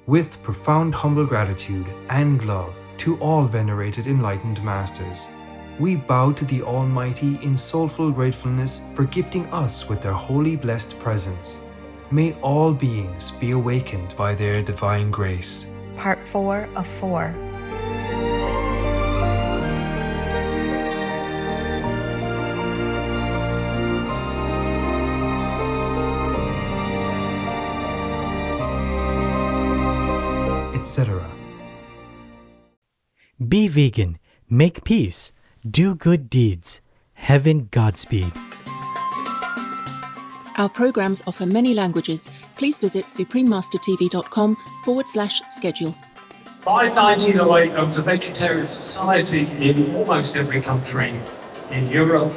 With profound humble gratitude and love to all venerated enlightened masters, we bow to the Almighty in soulful gratefulness for gifting us with their holy blessed presence. May all beings be awakened by their divine grace. Part 4 of 4. Etc. Be vegan, make peace, do good deeds. Heaven Godspeed. Our programs offer many languages. Please visit suprememastertv.com/schedule. By 1908, there was a vegetarian society in almost every country in Europe,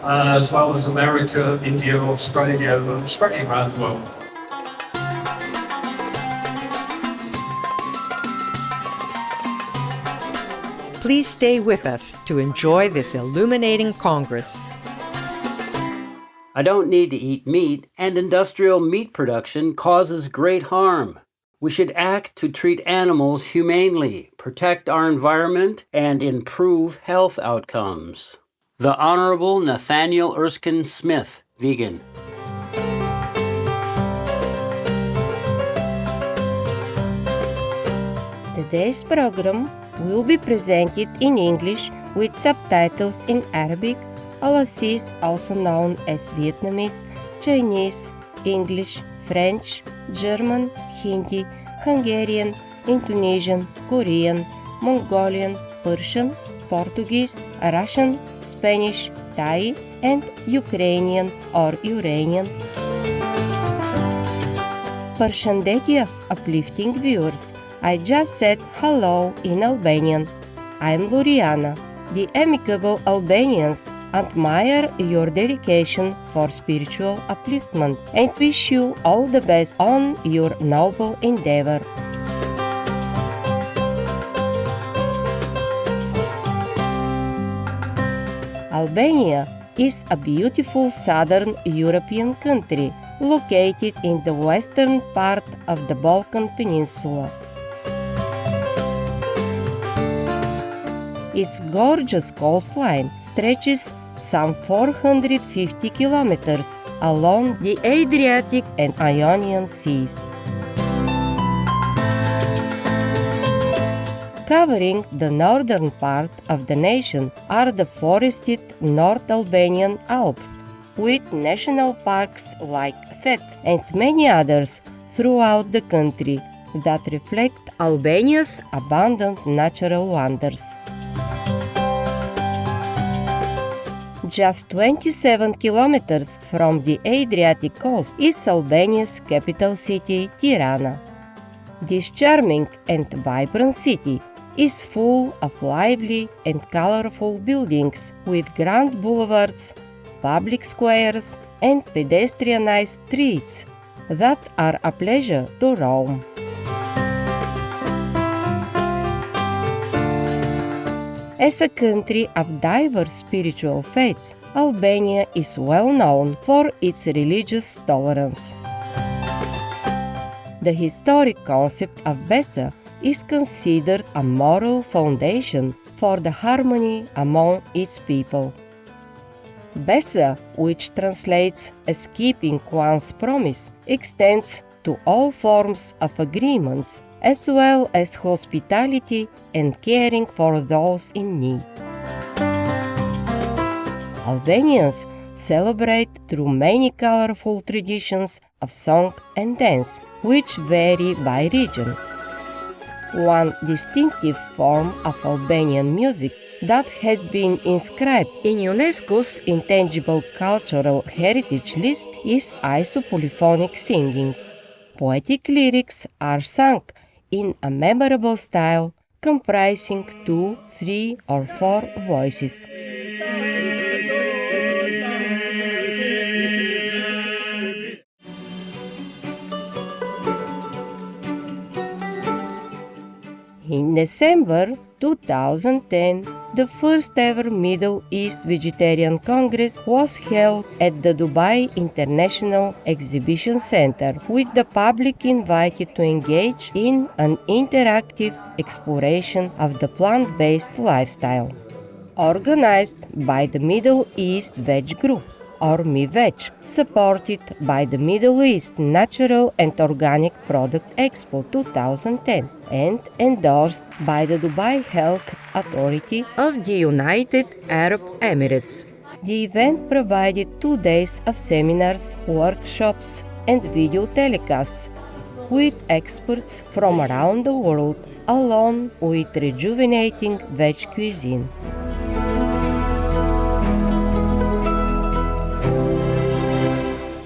as well as America, India, Australia, and spreading around the world. Please stay with us to enjoy this illuminating Congress. I don't need to eat meat, and industrial meat production causes great harm. We should act to treat animals humanely, protect our environment, and improve health outcomes. The Honorable Nathaniel Erskine Smith, vegan. Today's program will be presented in English with subtitles in Arabic, Alasis, also known as Vietnamese, Chinese, English, French, German, Hindi, Hungarian, Indonesian, Korean, Mongolian, Persian, Portuguese, Russian, Spanish, Thai, and Ukrainian or Uranian. Parshandetia, uplifting viewers. I just said hello in Albanian. I'm Luriana. The amicable Albanians admire your dedication for spiritual upliftment and wish you all the best on your noble endeavor. Albania is a beautiful southern European country located in the western part of the Balkan Peninsula. Its gorgeous coastline stretches some 450 kilometers along the Adriatic and Ionian Seas. Covering the northern part of the nation are the forested North Albanian Alps, with national parks like Thet and many others throughout the country that reflect Albania's abundant natural wonders. Just 27 kilometers from the Adriatic coast is Albania's capital city, Tirana. This charming and vibrant city is full of lively and colorful buildings with grand boulevards, public squares, and pedestrianized streets that are a pleasure to roam. As a country of diverse spiritual faiths, Albania is well known for its religious tolerance. The historic concept of Besa is considered a moral foundation for the harmony among its people. Besa, which translates as keeping one's promise, extends to all forms of agreements, as well as hospitality and caring for those in need. Albanians celebrate through many colorful traditions of song and dance, which vary by region. One distinctive form of Albanian music that has been inscribed in UNESCO's Intangible Cultural Heritage List is isopolyphonic singing. Poetic lyrics are sung in a memorable style comprising 2, 3, or 4 voices. In December 2010, the first ever Middle East Vegetarian Congress was held at the Dubai International Exhibition Center, with the public invited to engage in an interactive exploration of the plant-based lifestyle. Organized by the Middle East Veg Group, or MEVEG, supported by the Middle East Natural and Organic Product Expo 2010 and endorsed by the Dubai Health Authority of the United Arab Emirates. The event provided 2 days of seminars, workshops, and video telecasts with experts from around the world, along with rejuvenating veg cuisine.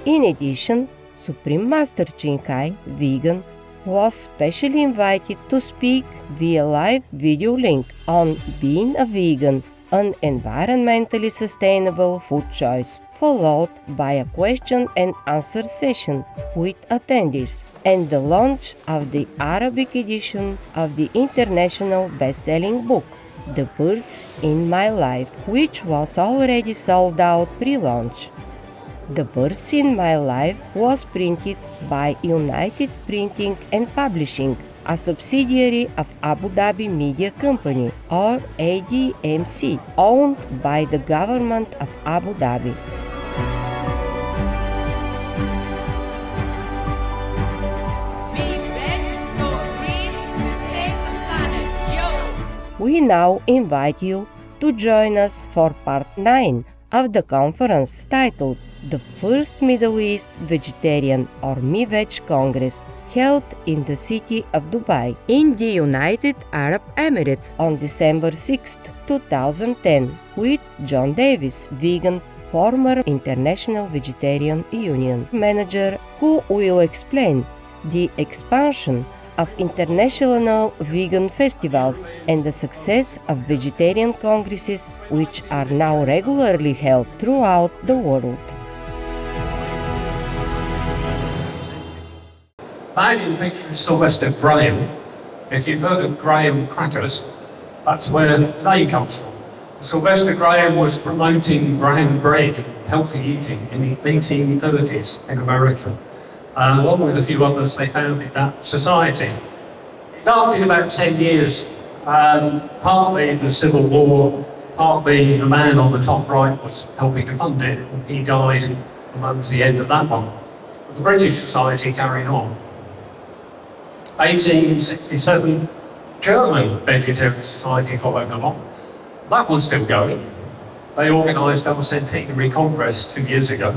In addition, Supreme Master Ching Hai, vegan, was specially invited to speak via live video link on being a vegan, an environmentally sustainable food choice, followed by a question and answer session with attendees, and the launch of the Arabic edition of the international best-selling book, The Birds in My Life, which was already sold out pre-launch. The Birds in My Life was printed by United Printing and Publishing, a subsidiary of Abu Dhabi Media Company, or ADMC, owned by the government of Abu Dhabi. We now invite you to join us for part 9 of the conference titled The First Middle East Vegetarian or MEVEG Congress, held in the city of Dubai in the United Arab Emirates on December 6, 2010, with John Davis, vegan, former International Vegetarian Union manager, who will explain the expansion of international vegan festivals and the success of vegetarian congresses, which are now regularly held throughout the world. Man in the picture is Sylvester Graham. If you've heard of Graham crackers, that's where the name comes from. Sylvester Graham was promoting Graham bread, healthy eating, in the 1830s in America. Along with a few others, they founded that society. It lasted about 10 years, partly the Civil War, partly the man on the top right was helping to fund it, and he died, and that was the end of that one. But the British Society carried on. 1867, German Vegetarian Society followed along. That one's still going. They organised our centenary congress 2 years ago.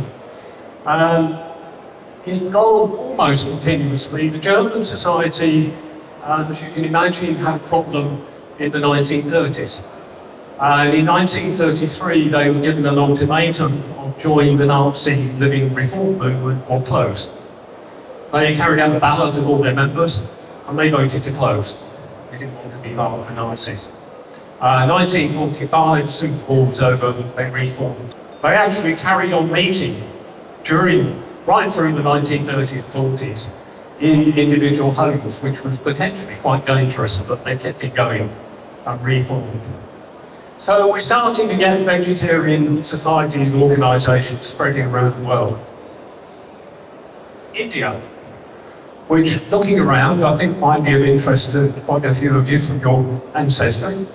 It's gone almost continuously. The German Society, as you can imagine, had a problem in the 1930s. In 1933, they were given an ultimatum of joining the Nazi living reform movement or close. They carried out a ballot of all their members, and they voted to close. They didn't want to be part of the Nazis. 1945, the Super War was over, they reformed. They actually carried on meeting right through the 1930s and 40s in individual homes, which was potentially quite dangerous, but they kept it going and reformed. So we're starting to get vegetarian societies and organisations spreading around the world. India, which, looking around, I think might be of interest to quite a few of you from your ancestry.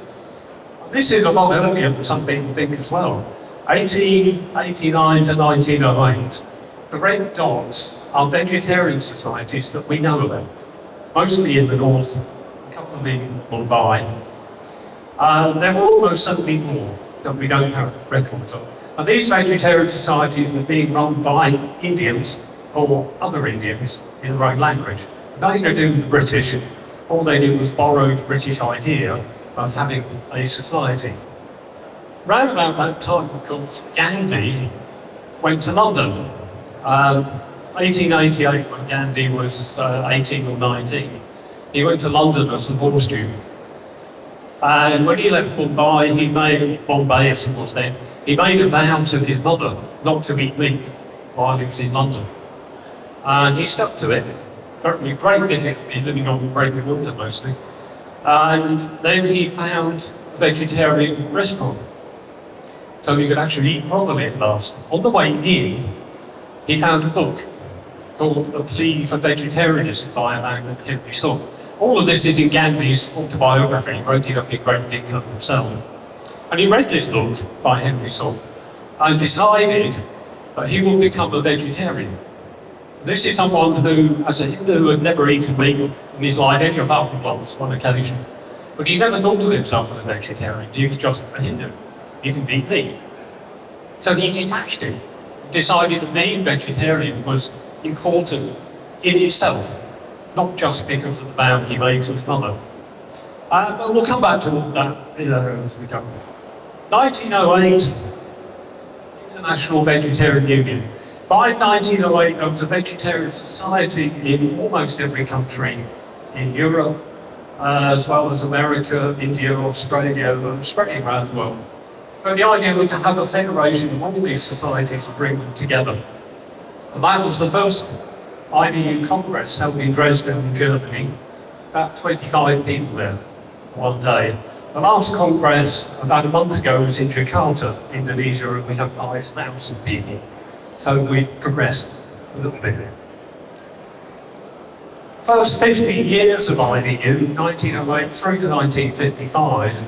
This is a lot earlier than some people think as well. 1889 to 1908. The red dots are vegetarian societies that we know about, mostly in the north, a couple in Mumbai. There were almost so many more that we don't have records of. And these vegetarian societies were being run by Indians for other Indians in their own language. Nothing to do with the British. All they did was borrow the British idea of having a society. Round about that time, of course, Gandhi went to London. 1888, when Gandhi was 18 or 19, he went to London as a law student. And when he left Bombay as it was then, he made a vow to his mother not to eat meat while he was in London. And he stuck to it, with great difficulty, living on bread and water mostly. And then he found a vegetarian restaurant, so he could actually eat properly at last. On the way in, he found a book called A Plea for Vegetarianism by a man called Henry Saul. All of this is in Gandhi's autobiography. He wrote it up in great detail himself. And he read this book by Henry Saul and decided that he would become a vegetarian. This is someone who, as a Hindu, had never eaten meat in his life, only apart from once, one occasion. But he never thought of himself as a vegetarian. He was just a Hindu. He didn't eat meat. So he detached it, decided that being vegetarian was important in itself, not just because of the vow he made to his mother. But we'll come back to all that as we go. 1908, International Vegetarian Union. By 1908, there was a vegetarian society in almost every country in Europe, as well as America, India, Australia, and spreading around the world. So the idea was to have a federation of all these societies and bring them together. And that was the first IVU Congress held in Dresden, in Germany. About 25 people there one day. The last Congress, about a month ago, was in Jakarta, Indonesia, and we had 5,000 people. So we've progressed a little bit. First 50 years of IVU, 1908 through to 1955,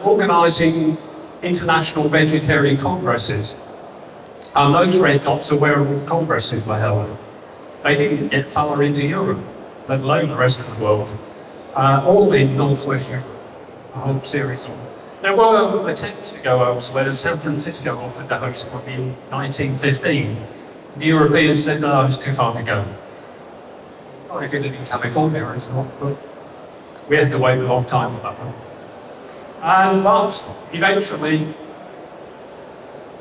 organising international vegetarian congresses. And those red dots are where all the congresses were held. They didn't get far into Europe, let alone the rest of the world, all in Northwest Europe, a whole series of them. There were attempts to go elsewhere. San Francisco offered to host one in 1915. The Europeans said, no, it's too far to go. Not if you live in California, it's not, but we had to wait a long time for that one. But eventually,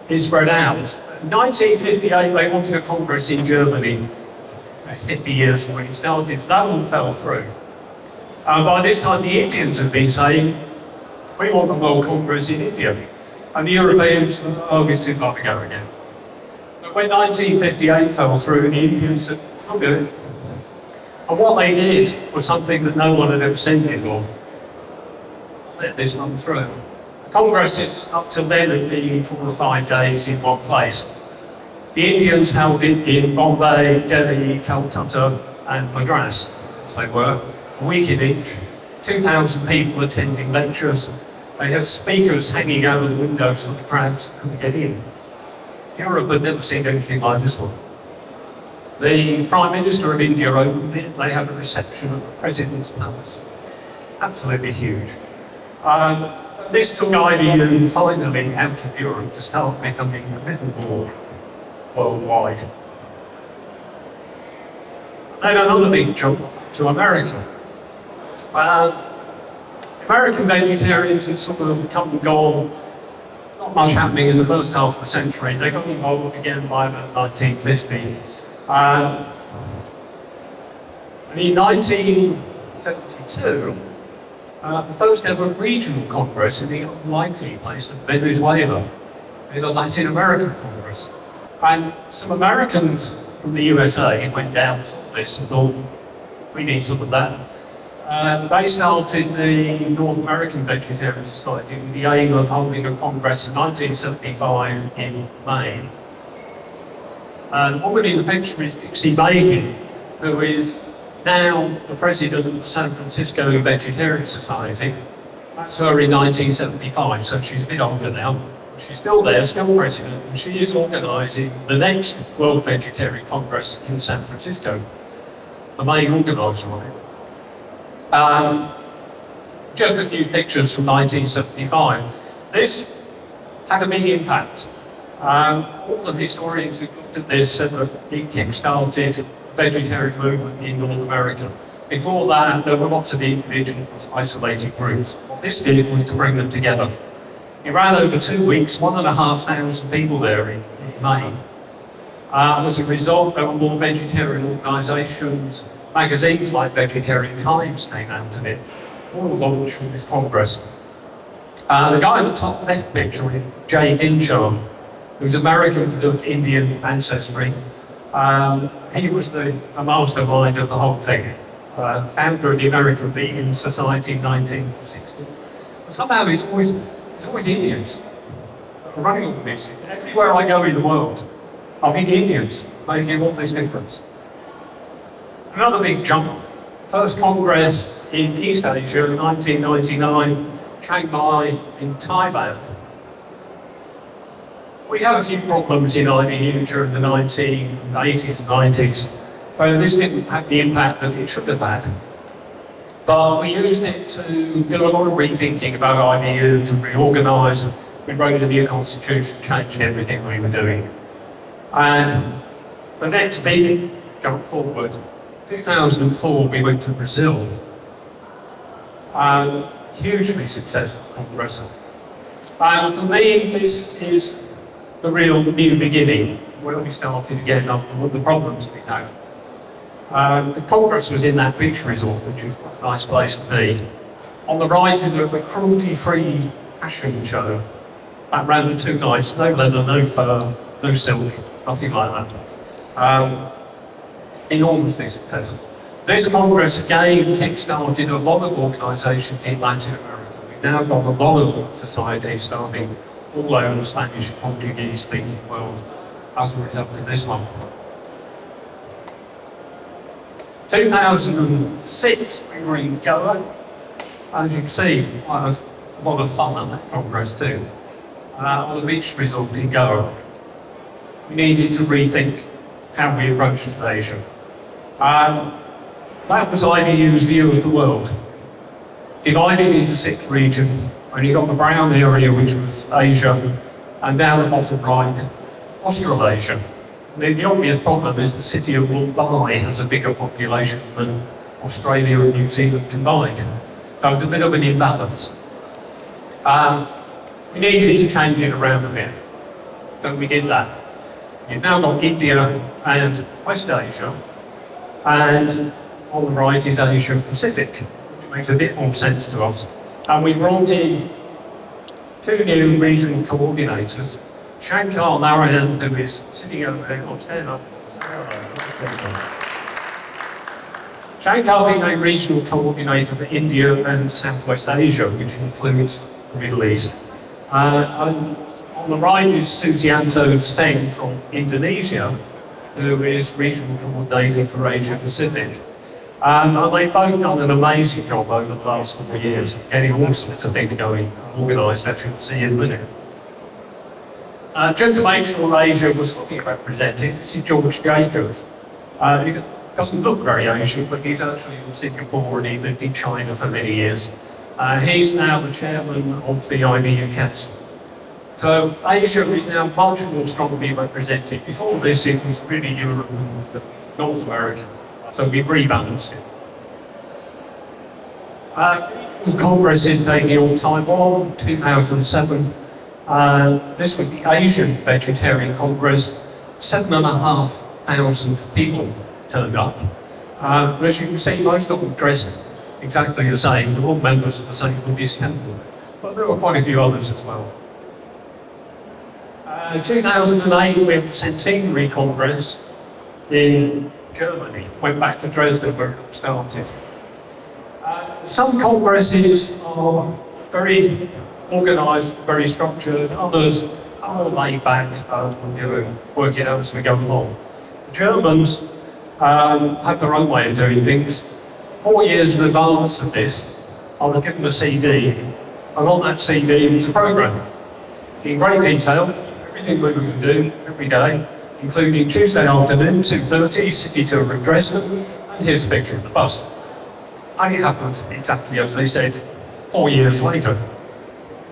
it spread out. In 1958, they wanted a congress in Germany, 50 years from when it started. That all fell through. By this time, the Indians had been saying, we want a World Congress in India. And the Europeans, oh, it's too far to go again. But when 1958 fell through, the Indians said, I'll do it. And what they did was something that no one had ever seen before. Let this run through. The Congresses up till then had been 4 or 5 days in one place. The Indians held it in Bombay, Delhi, Calcutta and Madras, as they were, a week in each. 2,000 people attending lectures. They had speakers hanging over the windows so the crowds couldn't get in. Europe had never seen anything like this one. The Prime Minister of India opened it. They had a reception at the President's Palace. Absolutely huge. So this took IVU finally out of Europe to start becoming a little more worldwide. Then another big jump to America. American vegetarians have sort of come and gone, not much happening in the first half of the century. They got involved again by about 1950. And in 1972, the first ever regional congress in the unlikely place of Venezuela, in a Latin American congress. And some Americans from the USA went down for this and thought, we need some of that. They started the North American Vegetarian Society with the aim of holding a congress in 1975 in Maine. And the woman in the picture is Dixie Mayhew, who is now the president of the San Francisco Vegetarian Society. That's her in 1975, so she's a bit older now. She's still there, still president, and she is organising the next World Vegetarian Congress in San Francisco, the main organiser of it. Just a few pictures from 1975. This had a big impact. All the historians who looked at this said that it kick-started the vegetarian movement in North America. Before that, there were lots of individuals, isolated groups. What this did was to bring them together. It ran over 2 weeks, 1,500 people there in Maine. As a result, there were more vegetarian organisations. Magazines like Vegetarian Times came out of it, all launched from this congress. The guy in the top left picture is Jay Dinsham, who's American of Indian ancestry. He was the mastermind of the whole thing. founder of the American Vegan Society in 1960. But somehow it's always Indians that are running all this. Everywhere I go in the world, I meet Indians making all this difference. Another big jump. First Congress in East Asia in 1999, Shanghai in Thailand. We had a few problems in IBU during the 1980s and 90s, so this didn't have the impact that it should have had. But we used it to do a lot of rethinking about IBU, to reorganise. We wrote a new constitution, changed everything we were doing. And the next big jump forward, 2004, we went to Brazil. Hugely successful Congress. And for me, this is the real new beginning, where we started again after all the problems we had. The Congress was in that beach resort, which was quite a nice place to be. On the right is a cruelty-free fashion show. That ran for 2 nights, no leather, no fur, no silk, nothing like that. Enormously successful. This Congress again kick-started a lot of organisations in Latin America. We've now got a lot of societies starting all over the Spanish and Portuguese-speaking world as a result of this one. 2006, we were in Goa. As you can see, quite a lot of fun at that Congress too. On a beach resort in Goa. We needed to rethink how we approached Asia. That was IBU's view of the world. Divided into 6 regions, and you got the brown area, which was Asia, and down the bottom right, Australasia. The obvious problem is the city of Mumbai has a bigger population than Australia and New Zealand combined. So it's a bit of an imbalance. We needed to change it around a bit. So we did that. You've now got India and West Asia, and on the right is Asia Pacific, which makes a bit more sense to us. And we brought in 2 new regional coordinators, Shankar Narayan, who is sitting over there, Shankar became regional coordinator for India and Southwest Asia, which includes the Middle East. And on the right is Susianto Seng from Indonesia, who is regional coordinator for Asia Pacific. And they've both done an amazing job over the last 4 years, getting all sorts of things going, organised, as you'll see in a minute. Just to make sure Asia was fully represented, this is George Jacobs. He doesn't look very Asian, but he's actually from Singapore and he lived in China for many years. He's now the chairman of the IBU Council. So Asia is now much more strongly represented. Before this, it was really Europe and North America. So we rebalanced it. The Congress is taking on Taiwan, 2007. This was the Asian Vegetarian Congress. 7,500 people turned up. As you can see, most of them dressed exactly the same. They're all members of the same Buddhist temple. But there were quite a few others as well. 2008, we had the Centenary Congress in Germany. Went back to Dresden where it started. Some congresses are very organised, very structured. Others are more laid back, working out as we go along. The Germans have their own way of doing things. 4 years in advance of this, I was given a CD, and on that CD was a programme in great detail, everything we were going to do every day, including Tuesday afternoon, 2:30, city tour in Dresden, and here's a picture of the bus. And it happened exactly as they said 4 years later.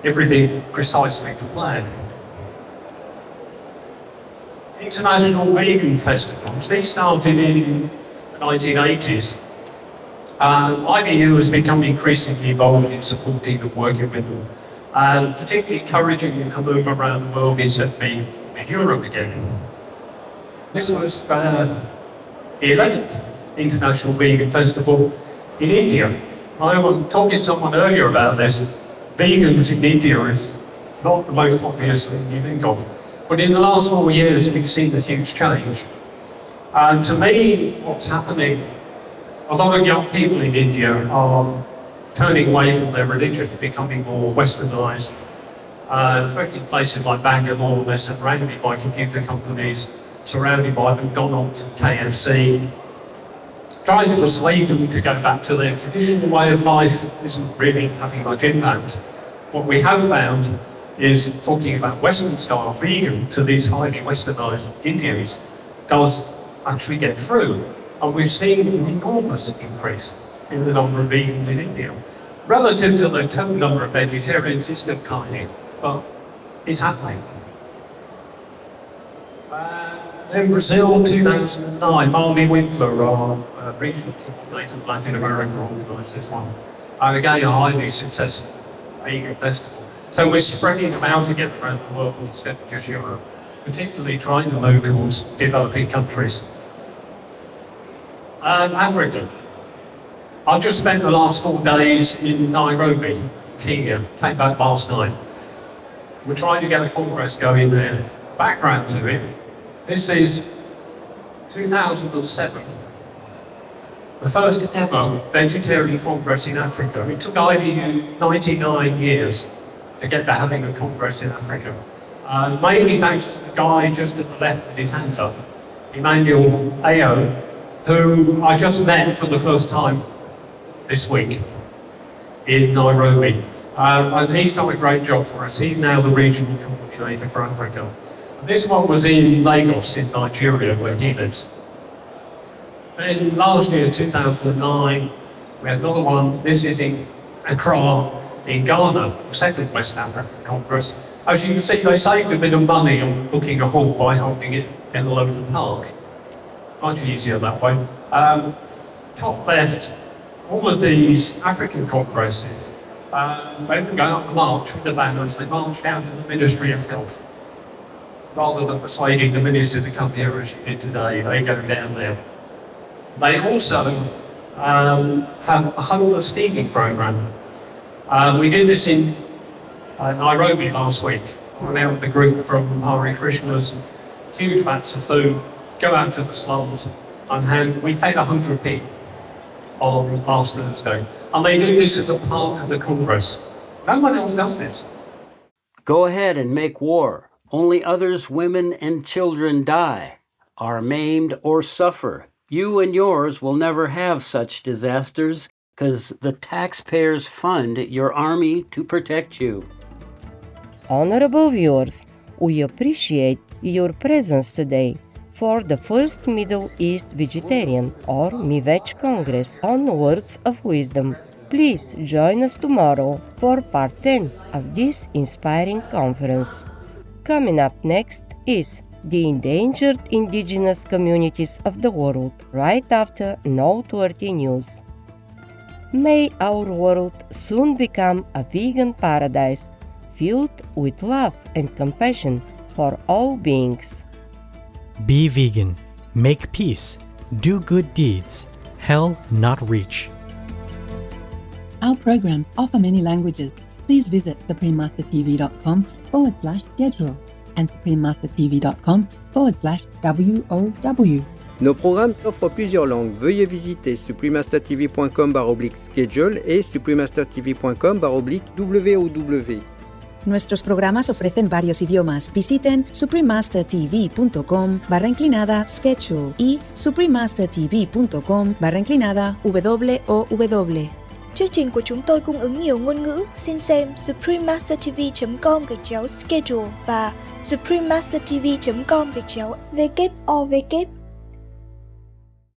Everything precisely to plan. International vegan festivals, they started in the 1980s. IBU has become increasingly involved in supporting and working with them, and particularly encouraging them to move around the world instead of being in Europe again. This was the 11th International Vegan Festival in India. I was talking to someone earlier about this. Vegans in India is not the most obvious thing you think of. But in the last 4 years, we've seen a huge change. And to me, what's happening a lot of young people in India are turning away from their religion, becoming more westernized. Especially in places like Bangalore, they're surrounded by computer companies, surrounded by McDonald's and KFC. Trying to persuade them to go back to their traditional way of life isn't really having much impact. What we have found is talking about Western style vegan to these highly westernized Indians does actually get through. And we've seen an enormous increase in the number of vegans in India. Relative to the total number of vegetarians, it's still tiny, but it's happening. In Brazil, 2009, Marley Winkler, our regional coordinator of Latin America, organised this one. And again, a highly successful vegan festival. So we're spreading them out again around the world instead of just Europe, particularly trying to move towards developing countries. Africa. I've just spent the last 4 days in Nairobi, Kenya. Came back last night. We're trying to get a congress going there. Background to it. This is 2007, the first ever vegetarian congress in Africa. It took IDU 99 years to get to having a congress in Africa. Mainly thanks to the guy just at the left with his hand up, Emmanuel Ayo, who I just met for the first time this week in Nairobi. And he's done a great job for us. He's now the regional coordinator for Africa. This one was in Lagos in Nigeria, where he lives. Then last year, 2009, we had another one. This is in Accra, in Ghana, the second West African Congress. As you can see, they saved a bit of money on booking a hall by holding it in a local park. Much easier that way. Top left, all of these African congresses, they would go up the march with the banners. They march down to the Ministry of Health. Rather than persuading the minister to come here as you did today, they go down there. They also have a homeless feeding program. We did this in Nairobi last week. I went out with a group from Hare Krishnas, huge vats of food, go out to the slums and we fed 100 people on last Thursday. And they do this as a part of the Congress. No one else does this. Go ahead and make war. Only others, women and children die, are maimed or suffer. You and yours will never have such disasters because the taxpayers fund your army to protect you. Honorable viewers, we appreciate your presence today for the first Middle East Vegetarian or MEVEG Congress on Words of Wisdom. Please join us tomorrow for part 10 of this inspiring conference. Coming up next is the endangered indigenous communities of the world, right after noteworthy news. May our world soon become a vegan paradise filled with love and compassion for all beings. Be vegan, make peace, do good deeds, hell not reach. Our programs offer many languages. Please visit suprememastertv.com/schedule and suprememastertv.com/WOW. Nos programmes offrent plusieurs langues. Veuillez visiter suprememastertv.com/schedule et suprememastertv.com/WOW. Nuestros programas ofrecen varios idiomas. Visiten suprememastertv.com/schedule y suprememastertv.com/WOW. Chương trình của chúng tôi cung ứng nhiều ngôn ngữ. Xin xem suprememastertv.com/schedule và suprememastertv.com/WOW.